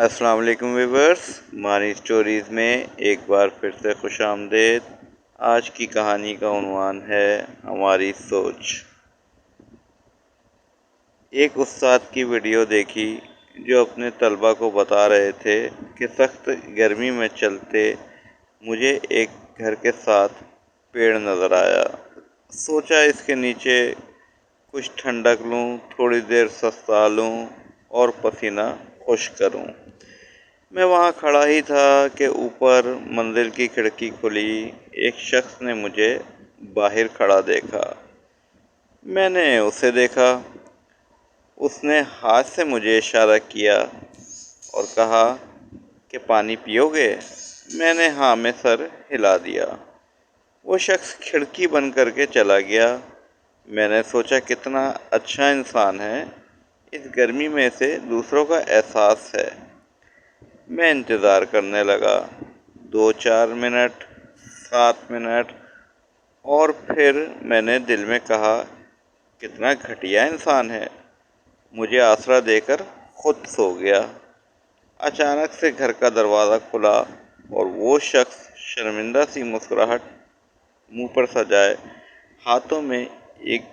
अस्सलाम वालेकुम व्यूअर्स, मानी स्टोरीज़ में एक बार फिर से खुश आमदेद। आज की कहानी का उन्वान है हमारी सोच। एक उस्ताद की वीडियो देखी जो अपने तलबा को बता रहे थे कि सख्त गर्मी में चलते मुझे एक घर के साथ पेड़ नज़र आया। सोचा इसके नीचे कुछ ठंडक लूँ, थोड़ी देर सस्ता लूँ और पसीना खुश्क करूँ। मैं वहाँ खड़ा ही था कि ऊपर मंजिल की खिड़की खुली। एक शख्स ने मुझे बाहर खड़ा देखा। मैंने उसे देखा। उसने हाथ से मुझे इशारा किया और कहा कि पानी पियोगे? मैंने हाँ में सर हिला दिया। वो शख्स खिड़की बंद करके चला गया। मैंने सोचा कितना अच्छा इंसान है, इस गर्मी में से दूसरों का एहसास है। मैं इंतज़ार करने लगा। 2-4 मिनट, 7 मिनट, और फिर मैंने दिल में कहा कितना घटिया इंसान है, मुझे आसरा देकर खुद सो गया। अचानक से घर का दरवाज़ा खुला और वो शख्स शर्मिंदा सी मुस्कुराहट मुंह पर सजाए हाथों में एक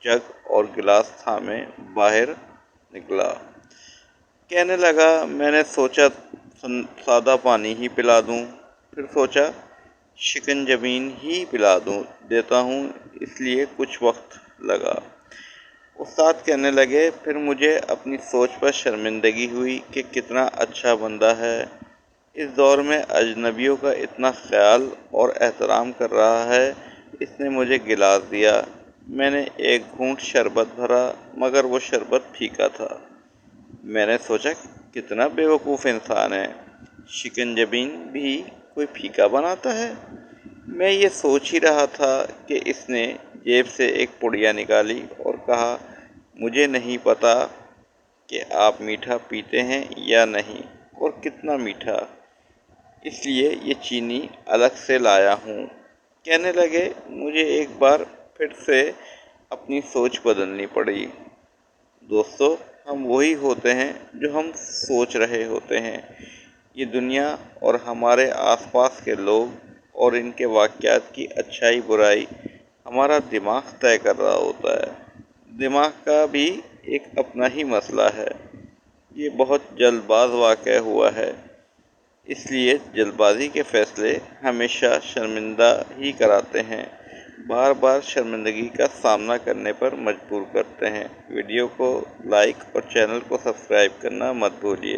जग और गिलास थामे बाहर निकला। कहने लगा, मैंने सोचा सादा पानी ही पिला दूं, फिर सोचा शिकंजबीन ही पिला देता हूं, इसलिए कुछ वक्त लगा। उस्ताद कहने लगे, फिर मुझे अपनी सोच पर शर्मिंदगी हुई कि कितना अच्छा बंदा है, इस दौर में अजनबियों का इतना ख्याल और एहतराम कर रहा है। इसने मुझे गिलास दिया। मैंने एक घूंट शरबत भरा, मगर वो शरबत फीका था। मैंने सोचा कितना बेवकूफ़ इंसान है, शिकंजबीन भी कोई फीका बनाता है। मैं ये सोच ही रहा था कि इसने जेब से एक पुड़िया निकाली और कहा, मुझे नहीं पता कि आप मीठा पीते हैं या नहीं और कितना मीठा, इसलिए ये चीनी अलग से लाया हूँ। कहने लगे, मुझे एक बार फिर से अपनी सोच बदलनी पड़ी। दोस्तों, हम वही होते हैं जो हम सोच रहे होते हैं। ये दुनिया और हमारे आसपास के लोग और इनके वाक़यात की अच्छाई बुराई हमारा दिमाग तय कर रहा होता है। दिमाग का भी एक अपना ही मसला है। ये बहुत जल्दबाज़ वाक़या हुआ है, इसलिए जल्दबाज़ी के फ़ैसले हमेशा शर्मिंदा ही कराते हैं, बार बार शर्मिंदगी का सामना करने पर मजबूर करते हैं। वीडियो को लाइक और चैनल को सब्सक्राइब करना मत भूलिए।